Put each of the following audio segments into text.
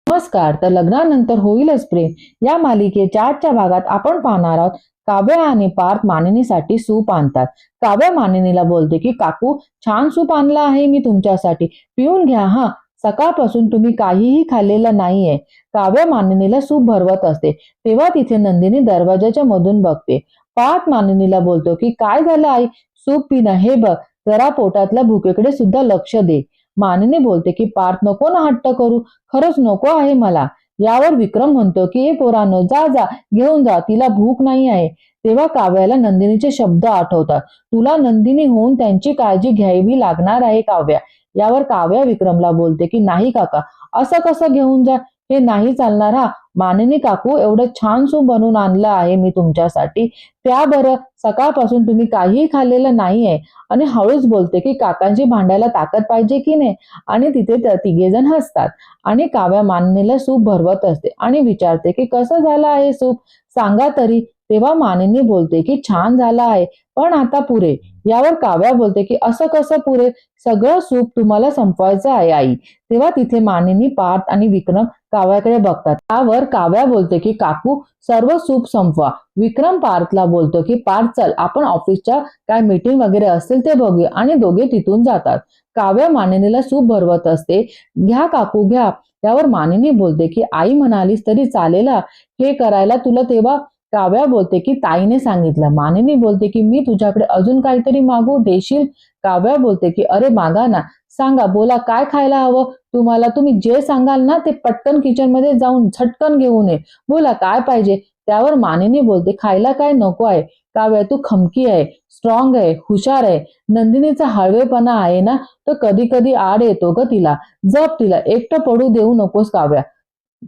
नमस्कार. तर लग्नानंतर होईलच प्रेम या मालिकेच्या आजच्या भागात आपण पाहणार आहोत. काव्य आणि पार्थ मानिनीसाठी सूप आणतात. काव्य मानिनीला बोलते की काकू, छान सूप आणला आहे मी तुमच्यासाठी, पिऊन घ्या हा. सकाळपासून तुम्ही काहीही खाल्लेलं नाहीये. काव्य मानिनीला सूप भरवत असते तेव्हा तिथे नंदिनी दरवाजाच्या मधून बघते. पार्थ मानिनीला बोलतो की काय झालं आई, सूप पिणं, हे बघ, जरा पोटातल्या भुकेकडे सुद्धा लक्ष दे. मानिनी बोलते की पार्थ, नको ना हट्ट करू, खरंच नको आहे मला. यावर विक्रम म्हणतो की ए पोरांनो, जा जा, घेऊन जा, तिला भूक नाही आहे. तेव्हा काव्याला नंदिनीचे शब्द आठवतात. तुला नंदिनी होऊन त्यांची काळजी घ्यावी लागणार आहे काव्या. यावर काव्या विक्रमला बोलते की नाही काका, असं कसं घेऊन जा, हे नाही चालणार हा. मानिनी काकू, एवढं छान सूप बनवून आणलं आहे मी तुमच्यासाठी, त्या बरं, सकाळपासून तुम्ही काहीही खाल्लेलं नाहीये. आणि हळूच बोलते की काकांची भांडायला ताकद पाहिजे की नाही. आणि तिथे तिघेजण हसतात. आणि काव्या मानिनीला सूप भरवत असते आणि विचारते की कसं झालं आहे सूप, सांगा तरी. तेव्हा मानिनी बोलते की छान झालं आहे, पण आता पुरे. यावर काव्या बोलते की असं कसं पुरे, सगळं सूप तुम्हाला संपवायचं आहे आई. तेव्हा तिथे मानिनी, पार्थ आणि विक्रम काव्याकडे बघतात. त्यावर काव्या बोलते की काकू, सर्व सूप संपवा. विक्रम पार्थला बोलतो की पार्थ, चल आपण ऑफिसच्या काय मीटिंग वगैरे असेल ते बघूया. आणि दोघे तिथून जातात. काव्या मानिनीला सूप भरवत असते. घ्या काकू घ्या. त्यावर मानिनी बोलते की आई म्हणालीस तरी चालेल हे करायला तुला. तेव्हा काव्या बोलते की ताईने सांगितलं. मानिनी बोलते की मी तुझ्याकडे अजून काहीतरी मागू, देशील? काव्या बोलते की अरे मागा ना, सांगा, बोला, काय खायला हवं तुम्हाला, तुम्ही जे सांगाल ना ते पटकन किचन मध्ये जाऊन झटकन घेऊन ये, बोला काय पाहिजे. त्यावर मानिनी बोलते खायला काय नको आहे काव्या, तू खमकी आहे, स्ट्रॉंग आहे, हुशार आहे. नंदिनीचा हळवेपणा आहे ना, तो कधी कधी आड येतो ग तिला, जप तिला, एकटं पडू देऊ नकोस काव्या.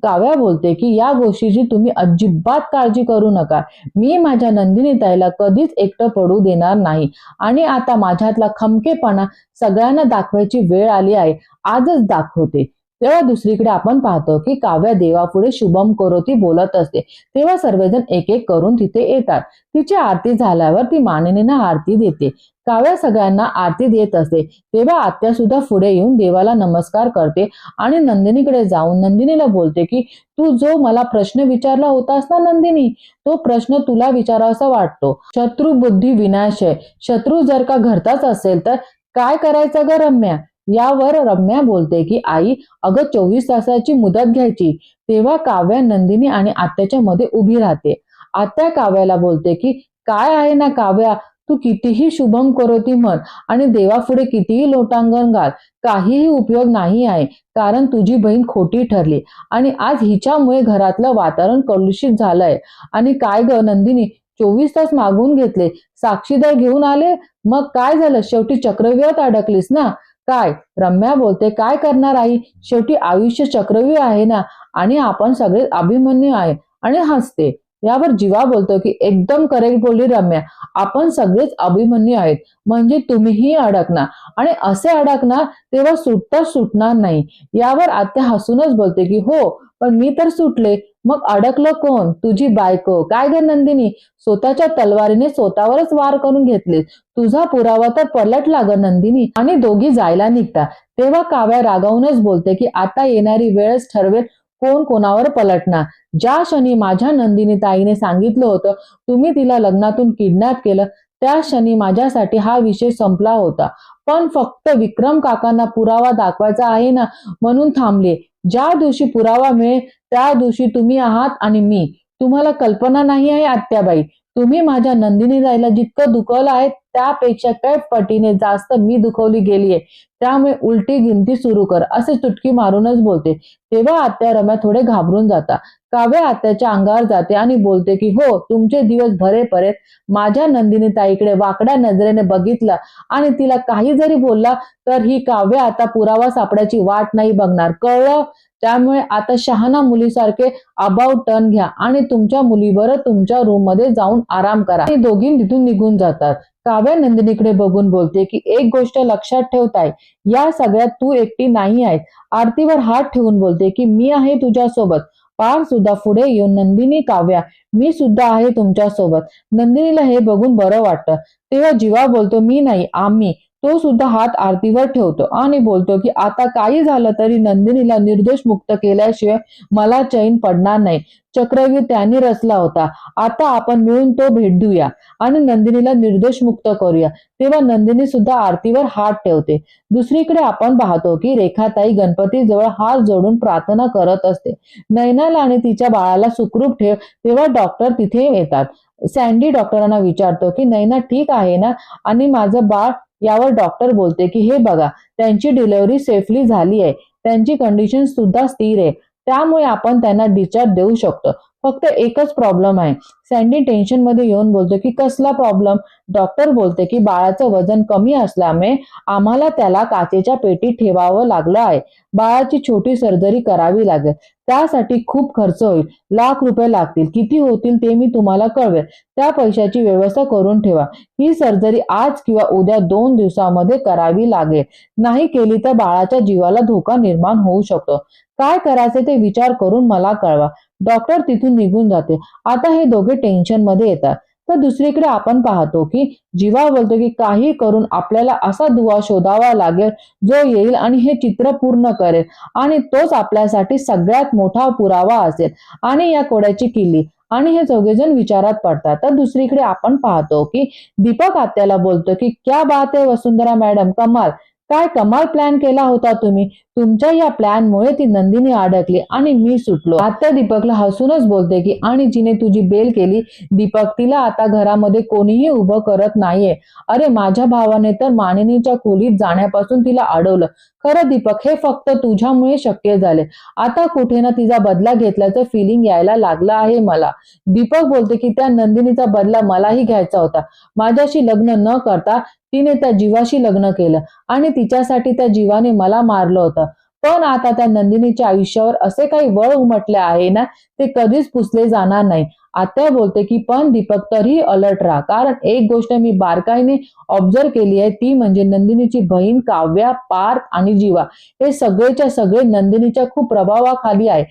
काव्या बोलते की या गोष्टीची तुम्ही अजिबात काळजी करू नका, मी माझ्या नंदिनी ताईला कधीच एकटं पडू देणार नाही. आणि आता माझ्यातला खमकेपणा सगळ्यांना दाखवायची वेळ आली आहे, आजच दाखवते. तेव्हा दुसरीकडे आपण पाहतो की काव्या देवापुढे शुभम करोती बोलत असते. तेव्हा सर्वजण एक एक करून तिथे येतात. तिची आरती झाल्यावर ती मानिनींना आरती देते. काव्या सगळ्यांना आरती देत असते. तेव्हा आत्या सुद्धा पुढे येऊन देवाला नमस्कार करते आणि नंदिनीकडे जाऊन नंदिनीला बोलते की तू जो मला प्रश्न विचारला होतास ना नंदिनी, तो प्रश्न तुला विचारावासा वाटतो. शत्रू बुद्धी विनाश, शत्रू जर का घरचाच असेल तर काय करायचं ग रम्या. यावर रम्या बोलते की आई, अगं 24 तासाची मुदत घ्यायची. तेव्हा काव्या नंदिनी आणि आत्याच्या मध्ये उभी राहते. आत्या काव्याला बोलते की काय आहे ना काव्या, तू कितीही शुभम करोती म्हण आणि देवापुढे कितीही लोटांगण घाल, काहीही उपयोग नाही आहे. कारण तुझी बहीण खोटी ठरली आणि आज हिच्यामुळे घरातलं वातावरण कलुषित झालंय. आणि काय ग नंदिनी, 24 तास मागून घेतले, साक्षीदार घेऊन आले, मग काय झालं, शेवटी चक्रव्यूहात अडकलीस ना काय. रम्या बोलते काय करणार आई, शेवटी आयुष्य चक्रव्यूह आहे ना, आणि आपण सगळे अभिमन्यू आहे. आणि हसते. यावर जीवा बोलतो की एकदम करेक्ट बोलली रम्या, आपण सगळेच अभिमन्यू आहेत, म्हणजे तुम्हीही अडकणार, आणि असे अडकणार तेव्हा सुटता सुटणार नाही. यावर आत्या हसूनच बोलते की हो, पण मी तर सुटले, मग अडकलं कोण, तुझी बायको. काय ग नंदिनी, स्वतःच्या तलवारीने स्वतःवरच वार करून घेतले, तुझा पुरावा तर पलटला ग नंदिनी. आणि दोघी जायला निघतात. तेव्हा काव्या रागावूनच बोलते की आता येणारी वेळच ठरवेल कोण कोणावर पलटणार. ज्या क्षणी माझ्या नंदिनी ताईने सांगितलं होतं तुम्ही तिला लग्नातून किडनॅप केलं, त्या क्षणी माझ्यासाठी हा विषय संपला होता. पण फक्त विक्रम काकांना पुरावा दाखवायचा आहे ना, म्हणून थांबले. ज्या दिवशी पुरावा मिळेल त्या दिवशी तुम्ही आहात आणि मी. तुम्हाला कल्पना नाही आहे आत्याबाई, तुम्ही माझ्या नंदिनी ताईला जितकं दुखवलं आहे त्यापेक्षा काही पटीने जास्त मी दुखवली गेलीये. त्यामुळे उलटी गिनती सुरू कर, असे चुटकी मारूनच बोलते. तेव्हा आत्या रम्या थोडे घाबरून जातात. काव्या आत्याच्या अंगावर जाते आणि बोलते की हो, तुमचे दिवस भरे परेत. माझ्या नंदिनी ताईकडे वाकड्या नजरेने बघितलं आणि तिला काही जरी बोलला तर ही काव्या आता पुरावा सापड्याची वाट नाही बघणार, कळलं. त्यामुळे आता शहाणा मुलीसारखे अबाउट टर्न घ्या आणि तुमच्या मुलीवर तुमच्या रूम मध्ये जाऊन आराम करा. आणि दोघी तिथून निघून जातात. काव्या नंदिनीकडे बघून बोलते की एक गोष्ट लक्षात ठेवताय, या सगळ्यात तू एकटी नाही आहेस. आरतीवर हात ठेवून बोलते की मी आहे तुझ्यासोबत. पार सुद्धा पुढे येऊन नंदिनी, काव्या, मी सुद्धा आहे तुमच्या सोबत. नंदिनीला हे बघून बरं वाटतं. तेव्हा जीवा बोलतो मी नाही, आम्ही. तो सुद्धा हात आरतीवर ठेवतो आणि बोलतो की आता काही झालं तरी नंदिनीला निर्दोष मुक्त केल्याशिवाय मला चैन पडणार नाही. चक्रव्यूह त्यांनी रचला होता, आता आपण मिळून तो भेदूया आणि नंदिनीला निर्दोष मुक्त करूया. तेव्हा नंदिनी सुद्धा आरतीवर हात ठेवते. दुसरीकडे आपण पाहतो की रेखाताई गणपतीजवळ हात जोडून प्रार्थना करत असते. नैनाला आणि तिच्या बाळाला सुखरूप ठेव. तेव्हा डॉक्टर तिथे येतात. सँडी डॉक्टरांना विचारतो की नैना ठीक आहे ना आणि माझं बाळ. यावर डॉक्टर बोलते की हे बघा, त्यांची डिलिव्हरी सेफली झाली आहे, त्यांची कंडिशन सुद्धा स्थिर आहे, त्यामुळे आपण त्यांना डिस्चार्ज देऊ शकतो. फक्त एकच प्रॉब्लेम आहे. सँडी टेन्शन मध्ये येऊन बोलतो की कसला प्रॉब्लेम? डॉक्टर बोलते की बाळाचं वजन कमी असल्यामुळे आम्हाला त्याला काचेच्या पेटीत ठेवावं लागलं आहे. बाळाची छोटी सर्जरी करावी लागेल, त्यासाठी खूप खर्च होईल, लाख रुपये लागतील. किती होतील ते मी तुम्हाला कळवेल, त्या पैशाची व्यवस्था करून ठेवा. ही सर्जरी आज किंवा उद्या 2 दिवसामध्ये करावी लागेल, नाही केली तर बाळाच्या जीवाला धोका निर्माण होऊ शकतो. काय करायचे ते विचार करून मला कळवा. डॉक्टर तिथून निघून जाते. आता हे दोघे टेन्शन मध्ये येतात. तर दुसरीकडे आपण पाहतो की जीवा बोलतो की काही करून आपल्याला असा दुवा शोधावा लागेल जो येईल आणि हे चित्र पूर्ण करेल आणि तोच आपल्यासाठी सगळ्यात मोठा पुरावा असेल आणि या कोड्याची किल्ली. आणि हे चौघेजण विचारात पडतात. तर दुसरीकडे आपण पाहतो की दीपक आत्याला बोलतो की क्या बात आहे वसुंधरा मॅडम, कमाल, काय कमाल प्लॅन केला होता तुम्ही. तुमच्या या प्लॅनमुळे ती नंदिनी अडकली आणि मी सुटलो. आत्या दीपकला हसूनच बोलते की आणि जिने तुझी बेल केली दीपक, तिला आता घरामध्ये कोणीही उभं करत नाहीये. अरे माझ्या भावाने तर मानिनीच्या खोलीत जाण्यापासून तिला अडवलं. खरं दीपक, हे फक्त तुझ्यामुळे शक्य झाले. आता कुठे ना तिचा बदला घेतल्याचं फिलिंग यायला लागलं आहे मला. दीपक बोलते की त्या नंदिनीचा बदला मलाही घ्यायचा होता. माझ्याशी लग्न न करता तिने त्या जीवाशी लग्न केलं आणि तिच्यासाठी त्या जीवाने मला मारलं होतं. पण आता त्या नंदिनीच्या आयुष्यावर असे काही वळ उमटले आहे ना, ते कधीच पुसले जाणार नाही. आत्या बोलते की पण दीपक तरीही अलर्ट राहा, कारण एक गोष्ट मी बारकाईने ऑब्झर्व केली आहे, ती म्हणजे नंदिनीची बहीण काव्या, पार्थ आणि जीवा हे सगळेच्या सगळे नंदिनीच्या खूप प्रभावाखाली आहे.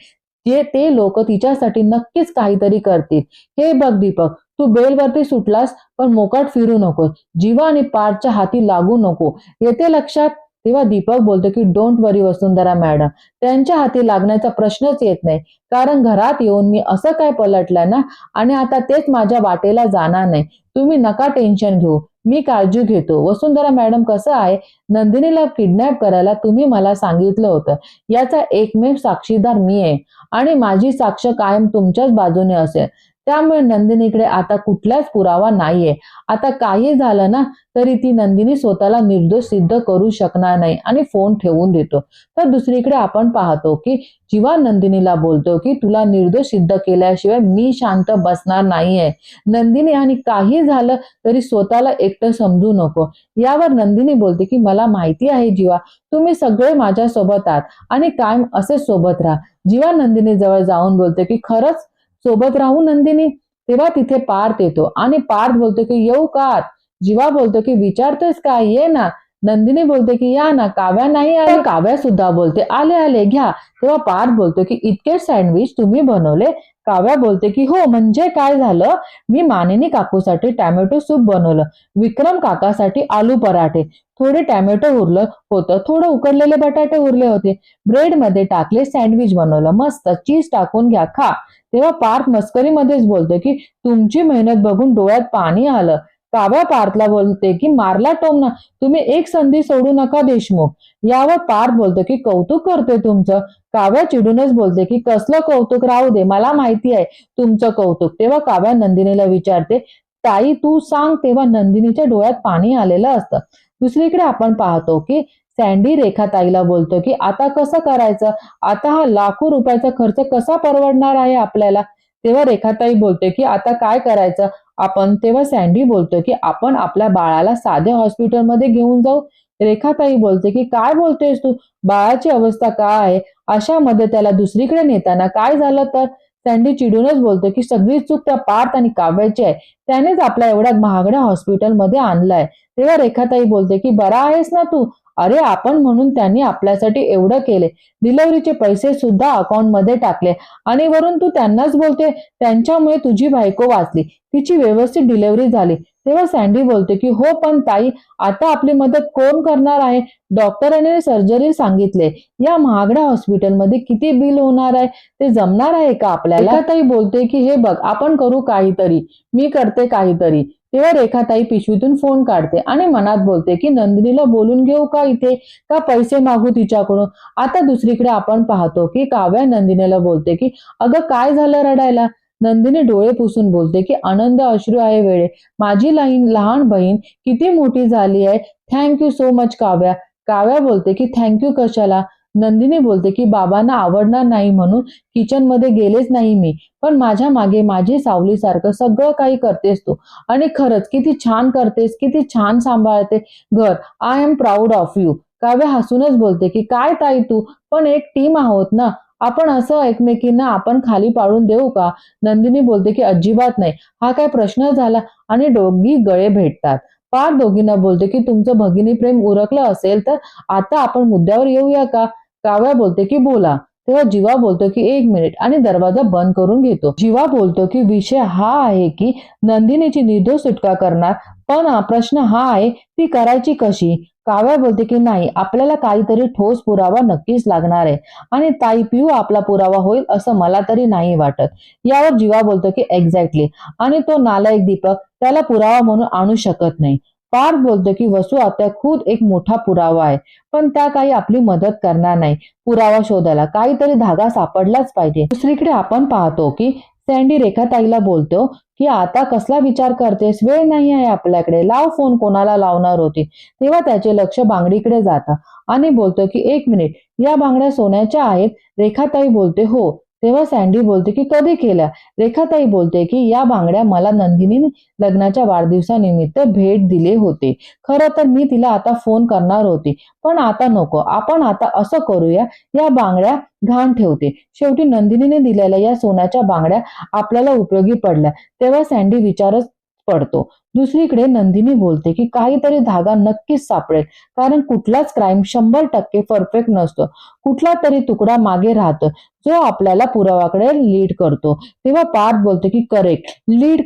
ते लोक तिच्यासाठी नक्कीच काहीतरी करतील. हे बघ दीपक, तू बेलवरती सुटलास पण मोकाट फिरू नको, जीवा आणि पार्थच्या हाती लागू नको, येते लक्षात. तेव्हा दीपक बोलतो की डोंट वरी वसुंधरा मॅडम, त्यांच्या हाती लागण्याचा प्रश्नच येत नाही, कारण घरात येऊन मी असं काय पलटलंय ना आणि आता तेच माझ्या वाटेला जाणार नाही. तुम्ही नका टेन्शन घेऊ, मी काळजी घेतो. वसुंधरा मॅडम, कसं आहे, नंदिनीला किडनॅप करायला तुम्ही मला सांगितलं होतं, याचा एकमेव साक्षीदार मी आहे आणि माझी साक्ष कायम तुमच्याच बाजूने असेल. त्यामुळे नंदिनीकडे आता कुठलाच पुरावा नाहीये. आता काही झालं ना तरी ती नंदिनी स्वतःला निर्दोष सिद्ध करू शकणार नाही आणि फोन ठेवून देतो. तर दुसरीकडे आपण पाहतो की जीवा नंदिनीला बोलतो की तुला निर्दोष सिद्ध केल्याशिवाय मी शांत बसणार नाहीये. नंदिनी, आणि काही झालं तरी स्वतःला एकटं समजू नको. यावर नंदिनी बोलते की मला माहिती आहे जीवा, तुम्ही सगळे माझ्या सोबत आहात आणि कायम असे सोबत राहा. जीवा नंदिनी जवळ जाऊन बोलते की खरंच सोबत राहू नंदिनी. तेव्हा तिथे पार्थ येतो आणि पार्थ बोलतो की येऊ का आत? जीवा बोलतो की विचारतोयस काय, ये ना. नंदिनी बोलते की या ना. काव्या नाही आली? काव्या सुद्धा बोलते आले आले घ्या. तेव्हा पार्थ बोलतो की इतके सँडविच तुम्ही बनवले? काव्या बोलते की हो, म्हणजे काय झालं, मी मानिनी काकूसाठी टॅमॅटो सूप बनवलं, विक्रम काकासाठी आलू पराठे, थोडे टॅमॅटो उरलं होतं, थोडं उकडलेले बटाटे उरले होते, ब्रेड मध्ये टाकले, सँडविच बनवलं, मस्त चीज टाकून घ्या, खा. तेव्हा पार्थ मस्करीमध्येच बोलतो की तुमची मेहनत बघून डोळ्यात पाणी आलं. काव्या पार्थला बोलते की मारला टोमना, तुम्ही एक संधी सोडू नका देशमुख. यावर पार्थ बोलतो की कौतुक करते तुमचं. काव्या चिडूनच बोलते की कसलं कौतुक, राहू दे, मला माहिती आहे तुमचं कौतुक. तेव्हा काव्या नंदिनीला विचारते ताई तू सांग. तेव्हा नंदिनीच्या डोळ्यात पाणी आलेलं असतं. दुसरीकडे आपण पाहतो की सँडी रेखाताईला बोलतो की आता कसं करायचं, आता हा लाखो रुपयाचा खर्च कसा परवडणार आहे आपल्याला. तेव्हा रेखाताई बोलते की आता काय करायचं आपण. तेव्हा सँडी बोलतो की आपण आपल्या बाळाला साध्या हॉस्पिटलमध्ये घेऊन जाऊ. रेखाताई बोलते की काय बोलतेस तू, बाळाची अवस्था काय आहे, अशामध्ये त्याला दुसरीकडे नेताना काय झालं तर. सँडी चिडूनच बोलतो की सगळी चूक त्या पार्थ आणि काव्याची आहे, त्यानेच आपल्या एवढ्या महागड्या हॉस्पिटलमध्ये आणलाय. तेव्हा रेखाताई बोलते की बरा आहेस ना तू, अरे आपण म्हणून त्यांनी आपल्यासाठी एवढं केले, डिलिव्हरीचे पैसे सुद्धा अकाउंटमध्ये टाकले आणि वरून तू त्यांनाच बोलते त्यांच्यामुळे तुझी बायको वाचली, तिची व्यवस्थित डिलिव्हरी झाली. तेव्हा सँडी बोलते की हो पण ताई, आता आपली मदत कोण करणार आहे? डॉक्टरांनी सर्जरी सांगितले. या महागड्या हॉस्पिटलमध्ये किती बिल होणार आहे? ते जमणार आहे का आपल्याला? रेखाताई बोलते की हे बघ, आपण करू काहीतरी, मी करते काहीतरी. तेव्हा रेखाताई पिशवीतून फोन काढते आणि मनात बोलते की नंदिनीला बोलून घेऊ का इथे, का पैसे मागू तिच्याकडून. आता दुसरीकडे आपण पाहतो की काव्या नंदिनीला बोलते की अगं काय झालं रडायला? नंदिनी डोळे पुसून बोलते की आनंद अश्रू आहे वेळे, माझी लहान बहीण किती मोठी झाली आहे. Thank you so much Kavya. Kavya बोलते की थँक्यू कशाला? नंदिनी बोलते की बाबांना आवडणार नाही म्हणून किचनमध्ये गेलेच नाही मी, पण माझ्या मागे माझी सावलीसारखं सगळं काही करतेस तू. आणि खरंच किती छान करतेस, किती छान सांभाळते घर. I am proud of you. Kavya हसूनच बोलते की काय ताई तू, पण एक टीम आहोत ना आपण, असं एकमेकींना आपण खाली पाडून देऊ का? नंदिनी बोलते की अजिबात नाही, हा काय प्रश्न झाला? आणि दोघी गळे भेटतात. पार दोघींना बोलते की तुमचं भगिनी प्रेम उरकलं असेल तर आता आपण मुद्द्यावर येऊया का? काव्या बोलते की बोला. तेव्हा जीवा बोलतो की एक मिनिट आणि दरवाजा बंद करून घेतो. जीवा बोलतो की विषय हा आहे की नंदिनीची निर्दोष सुटका करणार, पण प्रश्न हा आहे ती करायची कशी? काव्या बोलते की नाही, आपल्याला काहीतरी ठोस पुरावा नक्कीच लागणार आहे आणि ताई पिऊ आपला पुरावा होईल असं मला तरी नाही वाटत. यावर जीवा बोलतो की एक्झॅक्टली, आणि तो नालायक दीपक त्याला पुरावा म्हणून आणू शकत नाही. पार्थ बोलतो की वसू आता खुद एक मोठा पुरावा आहे, पण त्या काही आपली मदत करणार नाही. पुरावा शोधायला काहीतरी धागा सापडलाच पाहिजे. दुसरीकडे आपण पाहतो की सँडी रेखाताईला बोलतो की आता कसला विचार करतेस, वेळ नाही आहे आपल्याकडे, लाव फोन, कोणाला लावणार होती. तेव्हा त्याचे लक्ष बांगडीकडे जातं आणि बोलतो की एक मिनिट, या बांगड्या सोन्याच्या आहेत? रेखाताई बोलते हो. तेव्हा सँडी बोलते की कधी केल्या? रेखाताई बोलते की या बांगड्या मला नंदिनी लग्नाच्या वाढदिवसानिमित्त भेट दिले होते. खरं तर मी तिला आता फोन करणार होती, पण आता नको. आपण आता असं करूया, या बांगड्या घाण ठेवते. शेवटी नंदिनीने दिलेल्या या सोन्याच्या बांगड्या आपल्याला उपयोगी पडल्या. तेव्हा सँडी विचारच पडतो. दुसरीकडे नंदिनी बोलते की काहीतरी धागा नक्कीच सापडेल, कारण कुठलाच क्राईम 100% परफेक्ट नसतो. कुठला तरी तुकडा मागे राहतो जो आपल्याला पुरावाकडे लीड करतो. तेव्हा पार्थ बोलतो की करेक्ट,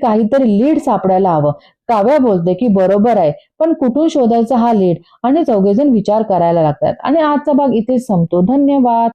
काहीतरी लीड सापडायला हवं. काव्या बोलते की बरोबर आहे, पण कुठून शोधायचा हा लीड? आणि चौघेजण विचार करायला लागतात. आणि आजचा भाग इथेच संपतो. धन्यवाद.